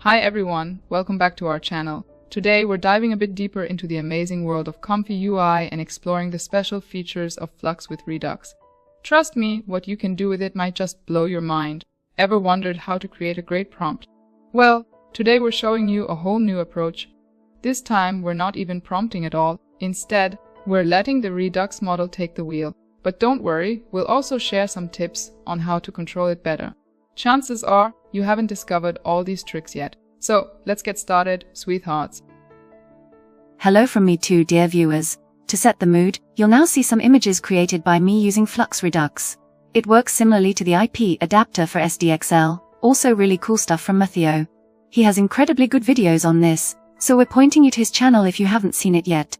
Hi everyone, welcome back to our channel. Today we're diving a bit deeper into the amazing world of ComfyUI and exploring the special features of Flux with Redux. Trust me, what you can do with it might just blow your mind. Ever wondered how to create a great prompt? Well, today we're showing you a whole new approach. This time we're not even prompting at all. Instead, we're letting the Redux model take the wheel. But don't worry, we'll also share some tips on how to control it better. Chances are you haven't discovered all these tricks yet. So, let's get started, sweethearts. Hello from me too, dear viewers. To set the mood, you'll now see some images created by me using Flux Redux. It works similarly to the IP adapter for SDXL, also really cool stuff from Matteo. He has incredibly good videos on this, so we're pointing you to his channel if you haven't seen it yet.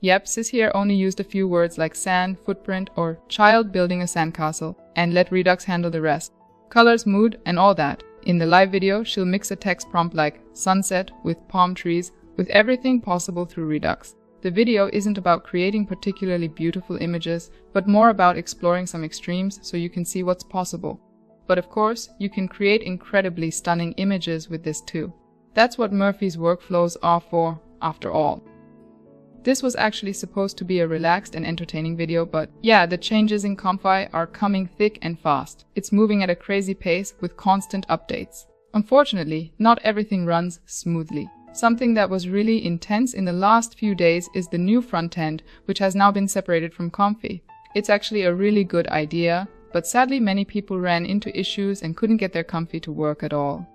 Yep, Sis here only used a few words like sand, footprint, or child building a sandcastle, and let Redux handle the rest. Colors, mood, and all that. In the live video, she'll mix a text prompt like sunset with palm trees with everything possible through Redux. The video isn't about creating particularly beautiful images, but more about exploring some extremes so you can see what's possible. But of course, you can create incredibly stunning images with this too. That's what Murphy's workflows are for, after all. This was actually supposed to be a relaxed and entertaining video, but yeah, the changes in Comfy are coming thick and fast. It's moving at a crazy pace with constant updates. Unfortunately, not everything runs smoothly. Something that was really intense in the last few days is the new Frontend, which has now been separated from Comfy. It's actually a really good idea, but sadly many people ran into issues and couldn't get their Comfy to work at all.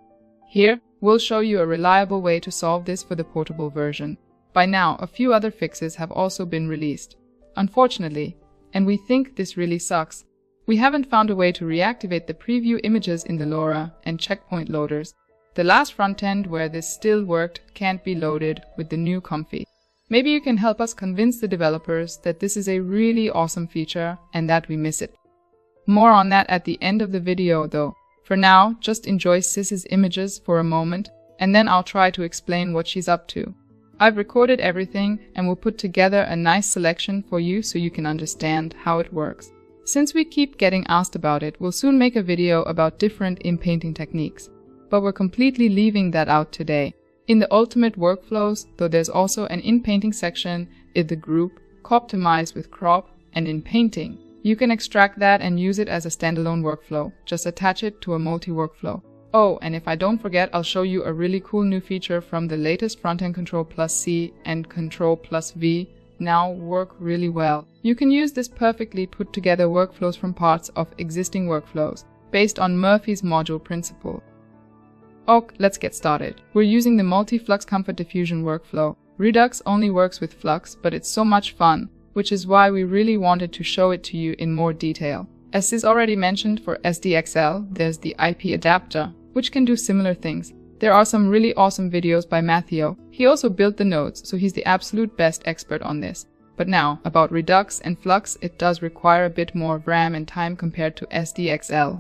Here, we'll show you a reliable way to solve this for the portable version. By now, a few other fixes have also been released. Unfortunately, and we think this really sucks, we haven't found a way to reactivate the preview images in the LORA and checkpoint loaders. The last frontend where this still worked can't be loaded with the new Comfy. Maybe you can help us convince the developers that this is a really awesome feature and that we miss it. More on that at the end of the video though. For now, just enjoy Sis's images for a moment, and then I'll try to explain what she's up to. I've recorded everything and will put together a nice selection for you so you can understand how it works. Since we keep getting asked about it, we'll soon make a video about different in-painting techniques. But we're completely leaving that out today. In the ultimate workflows, though, there's also an in-painting section in the group, Optimize with Crop, and in painting. You can extract that and use it as a standalone workflow. Just attach it to a multi-workflow. Oh, and if I don't forget, I'll show you a really cool new feature from the latest Frontend Ctrl+C and Ctrl+V now work really well. You can use this perfectly put together workflows from parts of existing workflows, based on Murphy's module principle. Ok, let's get started. We're using the multi-Flux Comfort Diffusion workflow. Redux only works with Flux, but it's so much fun, which is why we really wanted to show it to you in more detail. As Sis already mentioned, for SDXL, there's the IP adapter, which can do similar things. There are some really awesome videos by Matteo. He also built the nodes, so he's the absolute best expert on this. But now, about Redux and Flux, it does require a bit more RAM and time compared to SDXL.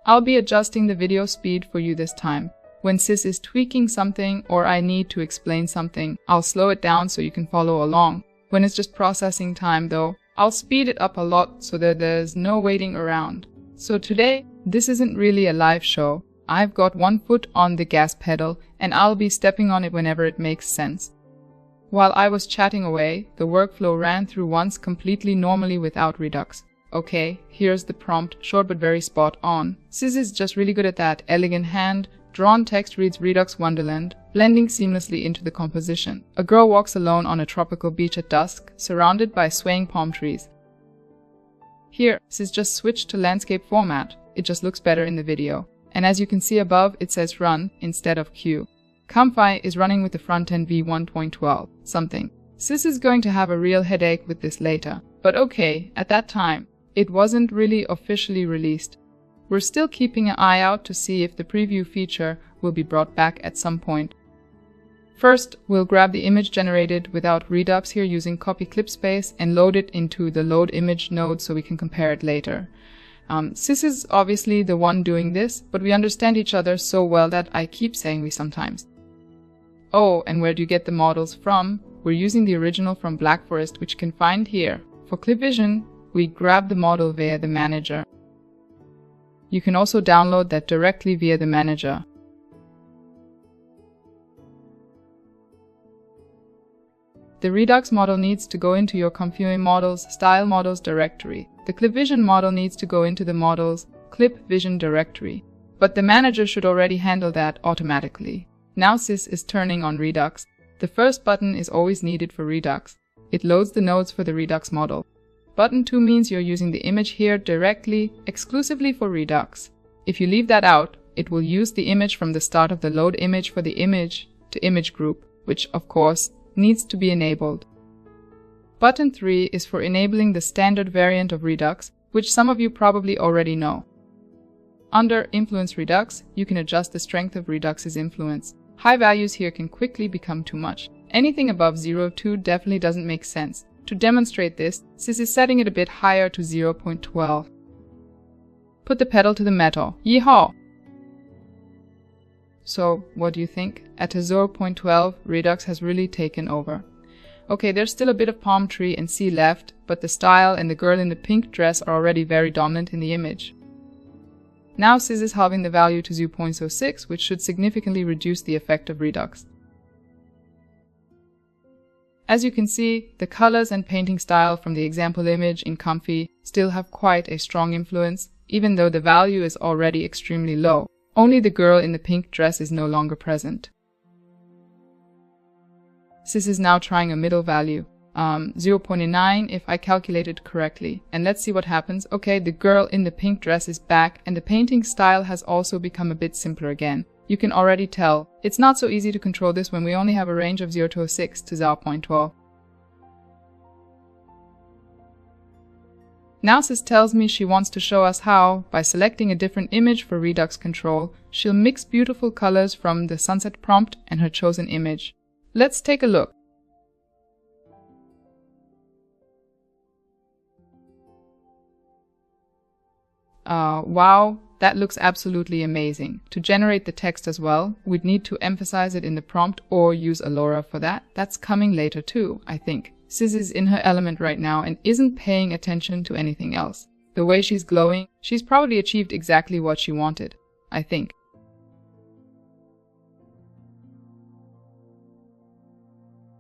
I'll be adjusting the video speed for you this time. When Sis is tweaking something or I need to explain something, I'll slow it down so you can follow along. When it's just processing time though, I'll speed it up a lot so that there's no waiting around. So today, this isn't really a live show. I've got one foot on the gas pedal and I'll be stepping on it whenever it makes sense. While I was chatting away, the workflow ran through once completely normally without Redux. Okay, here's the prompt, short but very spot on. Sis is just really good at that. Elegant hand, drawn text reads Redux Wonderland, blending seamlessly into the composition. A girl walks alone on a tropical beach at dusk, surrounded by swaying palm trees. Here, Sis just switched to landscape format. It just looks better in the video. And as you can see above, it says run instead of queue. Comfy is running with the Frontend v1.12 something. Sis is going to have a real headache with this later. But okay, at that time, it wasn't really officially released. We're still keeping an eye out to see if the preview feature will be brought back at some point. First, we'll grab the image generated without Redux here using copy clip space and load it into the load image node so we can compare it later. Sis is obviously the one doing this, but we understand each other so well that I keep saying we sometimes. Oh, and where do you get the models from? We're using the original from Black Forest, which you can find here. For Clip Vision, we grab the model via the manager. You can also download that directly via the manager. The Redux model needs to go into your ComfyUI models style models directory. The clip vision model needs to go into the models clip vision directory. But the manager should already handle that automatically. Now Sis is turning on Redux. The first button is always needed for Redux. It loads the nodes for the Redux model. Button 2 means you're using the image here directly, exclusively for Redux. If you leave that out, it will use the image from the start of the load image for the image to image group, which of course needs to be enabled. Button 3 is for enabling the standard variant of Redux, which some of you probably already know. Under Influence Redux, you can adjust the strength of Redux's influence. High values here can quickly become too much. Anything above 0.2 definitely doesn't make sense. To demonstrate this, Sis is setting it a bit higher to 0.12. Put the pedal to the metal. Yeehaw! So, what do you think? At a 0.12, Redux has really taken over. Okay, there's still a bit of palm tree and sea left, but the style and the girl in the pink dress are already very dominant in the image. Now Sis is halving the value to 0.06, which should significantly reduce the effect of Redux. As you can see, the colors and painting style from the example image in Comfy still have quite a strong influence, even though the value is already extremely low. Only the girl in the pink dress is no longer present. Sis is now trying a middle value, 0.9 if I calculated correctly. And let's see what happens. Okay, the girl in the pink dress is back and the painting style has also become a bit simpler again. You can already tell it's not so easy to control this when we only have a range of 0.06 to 0.12. Now Sis tells me she wants to show us how, by selecting a different image for Redux control, she'll mix beautiful colors from the sunset prompt and her chosen image. Let's take a look. Wow, that looks absolutely amazing. To generate the text as well, we'd need to emphasize it in the prompt or use a LORA for that. That's coming later too, I think. Sis is in her element right now and isn't paying attention to anything else. The way she's glowing, she's probably achieved exactly what she wanted, I think.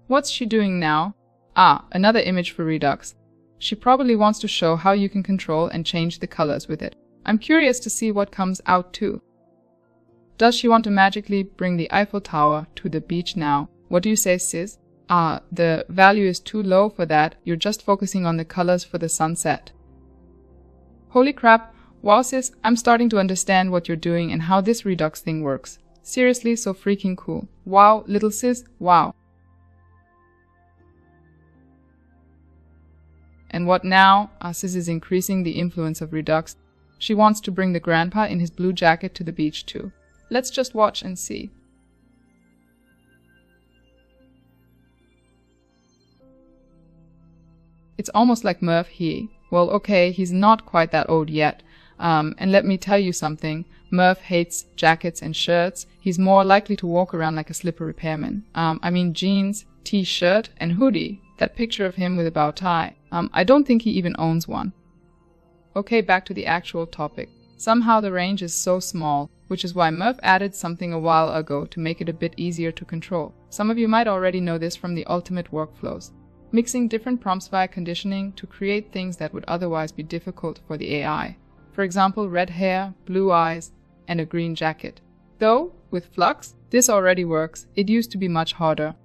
What's she doing now? Another image for Redux. She probably wants to show how you can control and change the colors with it. I'm curious to see what comes out too. Does she want to magically bring the Eiffel Tower to the beach now? What do you say, Sis? The value is too low for that. You're just focusing on the colors for the sunset. Holy crap. Wow, Sis, I'm starting to understand what you're doing and how this Redux thing works. Seriously, so freaking cool. Wow, little Sis, wow. And what now? Sis is increasing the influence of Redux. She wants to bring the grandpa in his blue jacket to the beach too. Let's just watch and see. It's almost like Murph well, okay, he's not quite that old yet. And let me tell you something. Murph hates jackets and shirts. He's more likely to walk around like a slipper repairman. I mean jeans, t-shirt, and hoodie. That picture of him with a bow tie. I don't think he even owns one. Okay, back to the actual topic. Somehow the range is so small, which is why Murph added something a while ago to make it a bit easier to control. Some of you might already know this from the ultimate workflows. Mixing different prompts via conditioning to create things that would otherwise be difficult for the AI. For example, red hair, blue eyes, and a green jacket. Though, with Flux, this already works. It used to be much harder.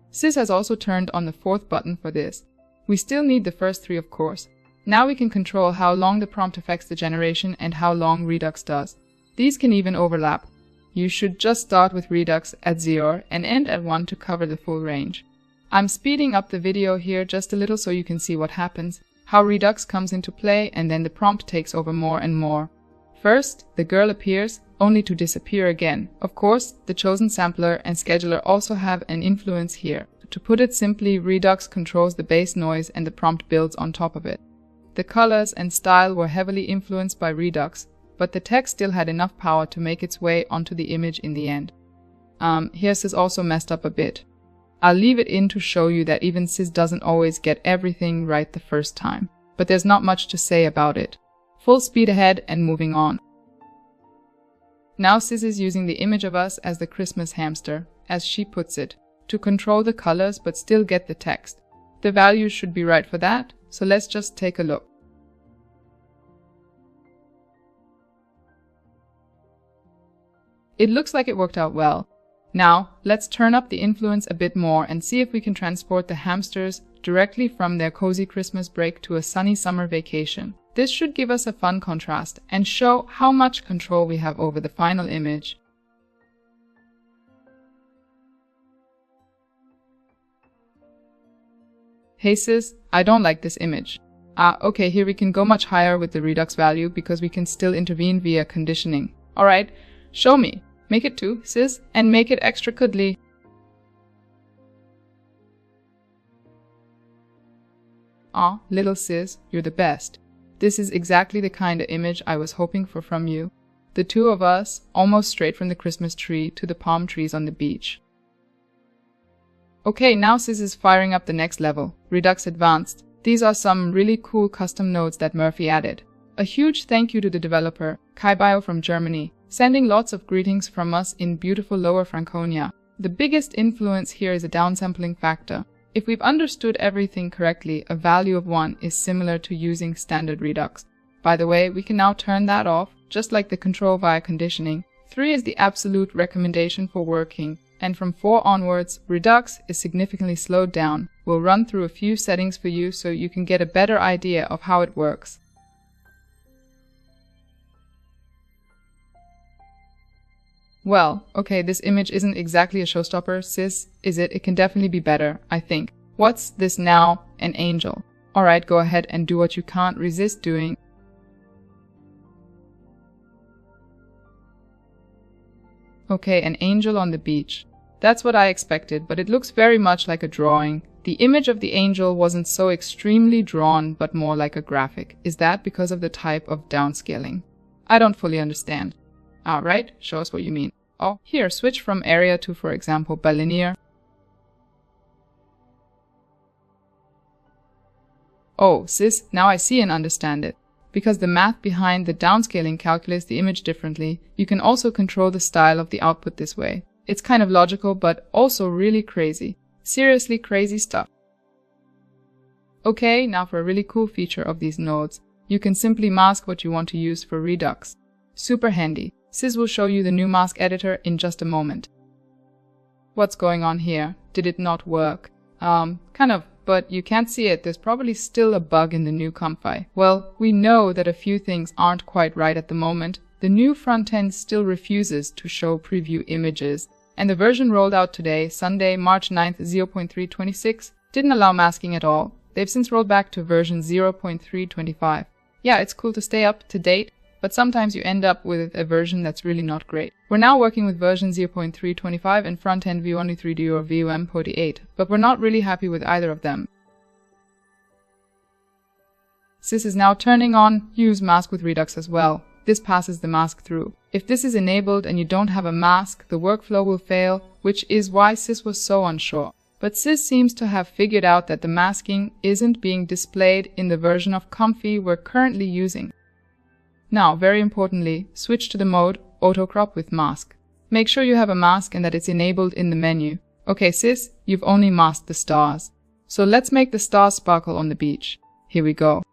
Sis has also turned on the fourth button for this. We still need the first three, of course. Now we can control how long the prompt affects the generation and how long Redux does. These can even overlap. You should just start with Redux at 0 and end at 1 to cover the full range. I'm speeding up the video here just a little so you can see what happens, how Redux comes into play, and then the prompt takes over more and more. First, the girl appears, only to disappear again. Of course, the chosen sampler and scheduler also have an influence here. To put it simply, Redux controls the base noise and the prompt builds on top of it. The colors and style were heavily influenced by Redux, but the text still had enough power to make its way onto the image in the end. Here Sis also messed up a bit. I'll leave it in to show you that even Sis doesn't always get everything right the first time, but there's not much to say about it. Full speed ahead and moving on. Now Sis is using the image of us as the Christmas hamster, as she puts it, to control the colors but still get the text. The values should be right for that, so let's just take a look. It looks like it worked out well. Now, let's turn up the influence a bit more and see if we can transport the hamsters directly from their cozy Christmas break to a sunny summer vacation. This should give us a fun contrast and show how much control we have over the final image. Hey sis, I don't like this image. Okay, here we can go much higher with the Redux value because we can still intervene via conditioning. Alright, show me. Make it 2, sis, and make it extra cuddly. Aw, little sis, you're the best. This is exactly the kind of image I was hoping for from you. The two of us, almost straight from the Christmas tree to the palm trees on the beach. Okay, now Sis is firing up the next level, Redux Advanced. These are some really cool custom nodes that Murphy added. A huge thank you to the developer, KaiBio from Germany, sending lots of greetings from us in beautiful Lower Franconia. The biggest influence here is a downsampling factor. If we've understood everything correctly, a value of 1 is similar to using standard Redux. By the way, we can now turn that off, just like the control via conditioning. 3 is the absolute recommendation for working, and from 4 onwards, Redux is significantly slowed down. We'll run through a few settings for you so you can get a better idea of how it works. Well, okay, this image isn't exactly a showstopper, sis, is it? It can definitely be better, I think. What's this now? An angel. Alright, go ahead and do what you can't resist doing. Okay, an angel on the beach. That's what I expected, but it looks very much like a drawing. The image of the angel wasn't so extremely drawn, but more like a graphic. Is that because of the type of downscaling? I don't fully understand. Alright, show us what you mean. Oh, here, switch from area to, for example, bilinear. Oh, sis, now I see and understand it. Because the math behind the downscaling calculates the image differently, you can also control the style of the output this way. It's kind of logical, but also really crazy. Seriously crazy stuff. Okay, now for a really cool feature of these nodes. You can simply mask what you want to use for Redux. Super handy. Sis will show you the new mask editor in just a moment. What's going on here? Did it not work? Kind of, but you can't see it. There's probably still a bug in the new Comfy. Well, we know that a few things aren't quite right at the moment. The new Frontend still refuses to show preview images, and the version rolled out today, Sunday, March 9th, 0.326, didn't allow masking at all. They've since rolled back to version 0.325. Yeah, it's cool to stay up to date, but sometimes you end up with a version that's really not great. We're now working with version 0.325 and Frontend V1.3D or VUM.48, but we're not really happy with either of them. Sis is now turning on Use Mask with Redux as well. This passes the mask through. If this is enabled and you don't have a mask, the workflow will fail, which is why Sis was so unsure. But Sis seems to have figured out that the masking isn't being displayed in the version of Comfy we're currently using. Now, very importantly, switch to the mode Auto Crop with Mask. Make sure you have a mask and that it's enabled in the menu. Okay, sis, you've only masked the stars. So let's make the stars sparkle on the beach. Here we go.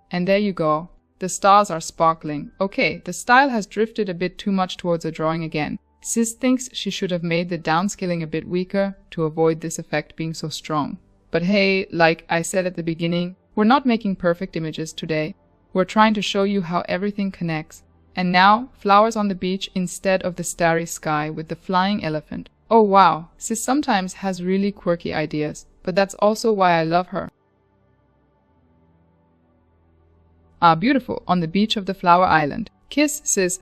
And there you go. The stars are sparkling. Okay, the style has drifted a bit too much towards a drawing again. Sis thinks she should have made the downscaling a bit weaker to avoid this effect being so strong. But hey, like I said at the beginning, we're not making perfect images today. We're trying to show you how everything connects. And now, flowers on the beach instead of the starry sky with the flying elephant. Oh wow, Sis sometimes has really quirky ideas, but that's also why I love her. Ah, beautiful, on the beach of the flower island. Kiss, Sis.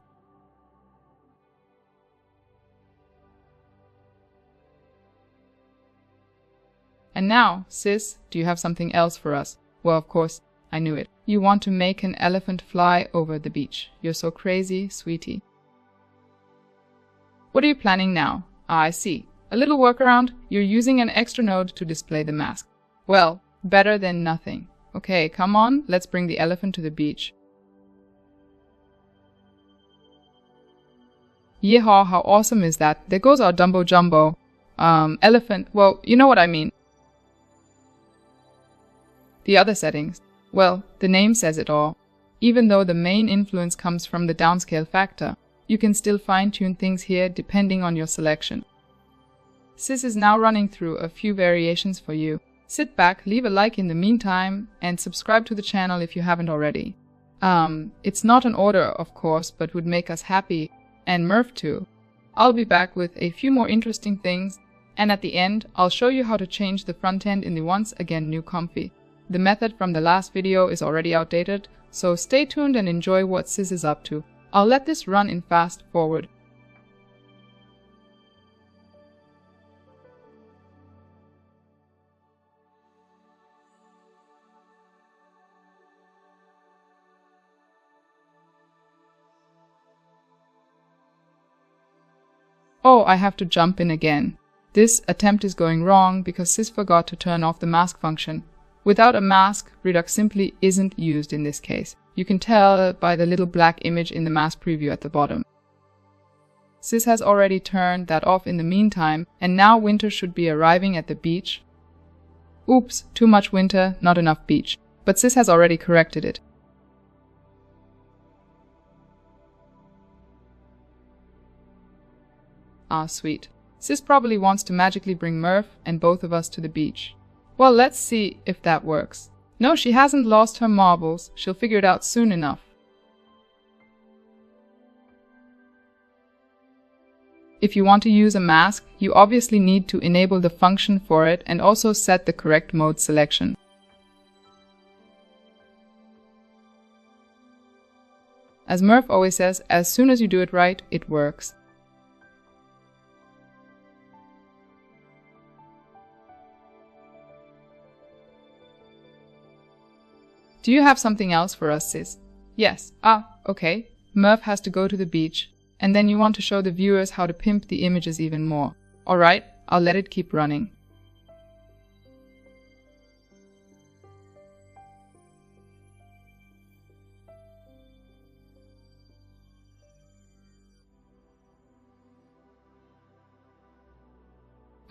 And now, Sis, do you have something else for us? Well, of course, I knew it. You want to make an elephant fly over the beach. You're so crazy, sweetie. What are you planning now? Ah, I see. A little workaround. You're using an extra node to display the mask. Well, better than nothing. Okay, come on, let's bring the elephant to the beach. Yeehaw, how awesome is that? There goes our Dumbo Jumbo. Elephant, well, you know what I mean. The other settings. Well, the name says it all. Even though the main influence comes from the downscale factor, you can still fine-tune things here depending on your selection. Sis is now running through a few variations for you. Sit back, leave a like in the meantime, and subscribe to the channel if you haven't already. It's not an order, of course, but would make us happy, and Murph too. I'll be back with a few more interesting things, and at the end, I'll show you how to change the front end in the once again new Comfy. The method from the last video is already outdated, so stay tuned and enjoy what Sis is up to. I'll let this run in fast forward. Oh, I have to jump in again. This attempt is going wrong because Sis forgot to turn off the mask function. Without a mask, Redux simply isn't used in this case. You can tell by the little black image in the mask preview at the bottom. Sis has already turned that off in the meantime, and now winter should be arriving at the beach. Oops, too much winter, not enough beach. But Sis has already corrected it. Ah, sweet. Sis probably wants to magically bring Murph and both of us to the beach. Well, let's see if that works. No, she hasn't lost her marbles. She'll figure it out soon enough. If you want to use a mask, you obviously need to enable the function for it and also set the correct mode selection. As Murph always says, as soon as you do it right, it works. Do you have something else for us, Sis? Yes. Ah, okay. Murph has to go to the beach, and then you want to show the viewers how to pimp the images even more. Alright, I'll let it keep running.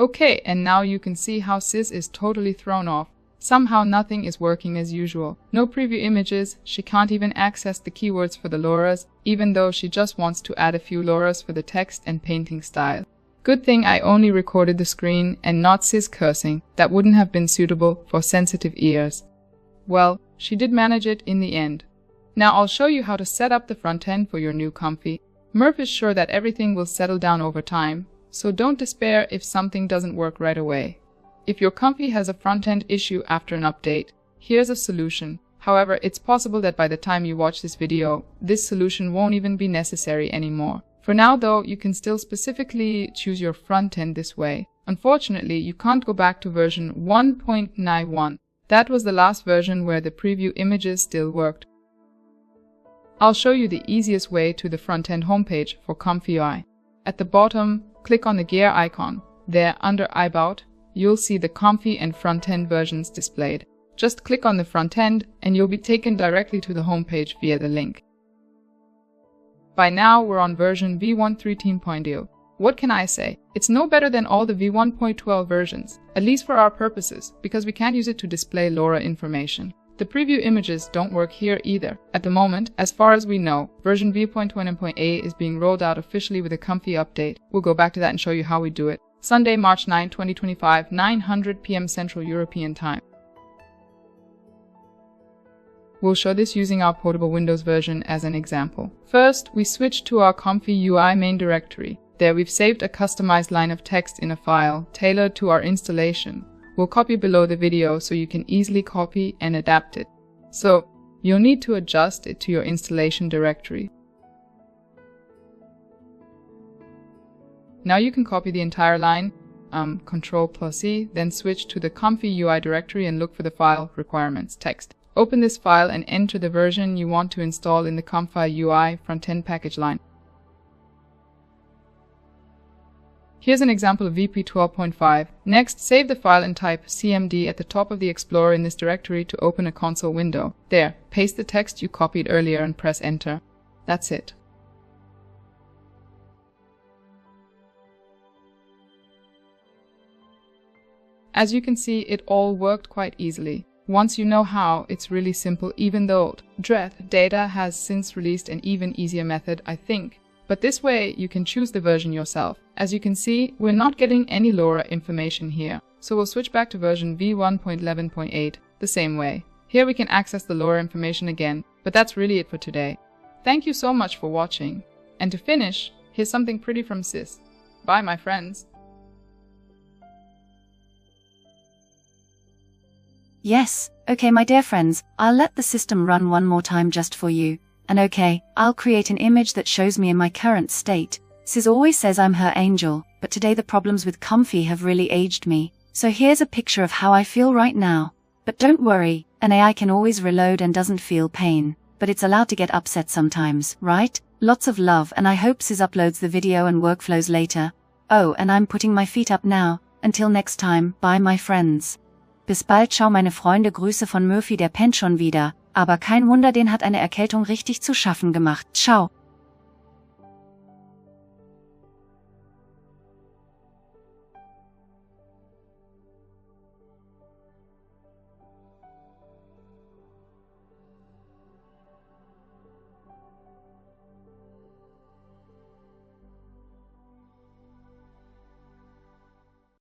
Okay, and now you can see how Sis is totally thrown off. Somehow nothing is working as usual. No preview images, she can't even access the keywords for the LORAs, even though she just wants to add a few LORAs for the text and painting style. Good thing I only recorded the screen and not Sis cursing. That wouldn't have been suitable for sensitive ears. Well, she did manage it in the end. Now I'll show you how to set up the front end for your new Comfy. Murph is sure that everything will settle down over time, so don't despair if something doesn't work right away. If your Comfy has a front-end issue after an update, here's a solution. However, it's possible that by the time you watch this video, this solution won't even be necessary anymore. For now though, you can still specifically choose your front-end this way. Unfortunately, you can't go back to version 1.91. That was the last version where the preview images still worked. I'll show you the easiest way to the front-end homepage for ComfyUI. At the bottom, click on the gear icon. There, under About, you'll see the Comfy and front-end versions displayed. Just click on the front end and you'll be taken directly to the homepage via the link. By now, we're on version v1.13.0. What can I say? It's no better than all the v1.12 versions, at least for our purposes, because we can't use it to display LORA information. The preview images don't work here either. At the moment, as far as we know, version v.20.a is being rolled out officially with a Comfy update. We'll go back to that and show you how we do it. Sunday, March 9, 2025, 9:00 p.m. Central European Time. We'll show this using our portable Windows version as an example. First, we switch to our ComfyUI main directory. There we've saved a customized line of text in a file tailored to our installation. We'll copy below the video so you can easily copy and adapt it. So, you'll need to adjust it to your installation directory. Now you can copy the entire line, Ctrl+C, then switch to the ComfyUI directory and look for the file requirements.txt. Open this file and enter the version you want to install in the ComfyUI front-end package line. Here's an example of VP 12.5. Next, save the file and type cmd at the top of the Explorer in this directory to open a console window. There, paste the text you copied earlier and press enter. That's it. As you can see, it all worked quite easily. Once you know how, it's really simple, even though Dread Data has since released an even easier method, I think. But this way, you can choose the version yourself. As you can see, we're not getting any LORA information here. So we'll switch back to version v1.11.8 the same way. Here we can access the LORA information again, but that's really it for today. Thank you so much for watching. And to finish, here's something pretty from Sis. Bye, my friends. Yes, okay my dear friends, I'll let the system run one more time just for you. And okay, I'll create an image that shows me in my current state. Sis always says I'm her angel, but today the problems with Comfy have really aged me. So here's a picture of how I feel right now. But don't worry, an AI can always reload and doesn't feel pain. But it's allowed to get upset sometimes, right? Lots of love, and I hope Sis uploads the video and workflows later. Oh, and I'm putting my feet up now. Until next time, bye my friends. Bis bald, ciao meine Freunde, Grüße von Murphy, der pennt schon wieder. Aber kein Wunder, den hat eine Erkältung richtig zu schaffen gemacht. Ciao.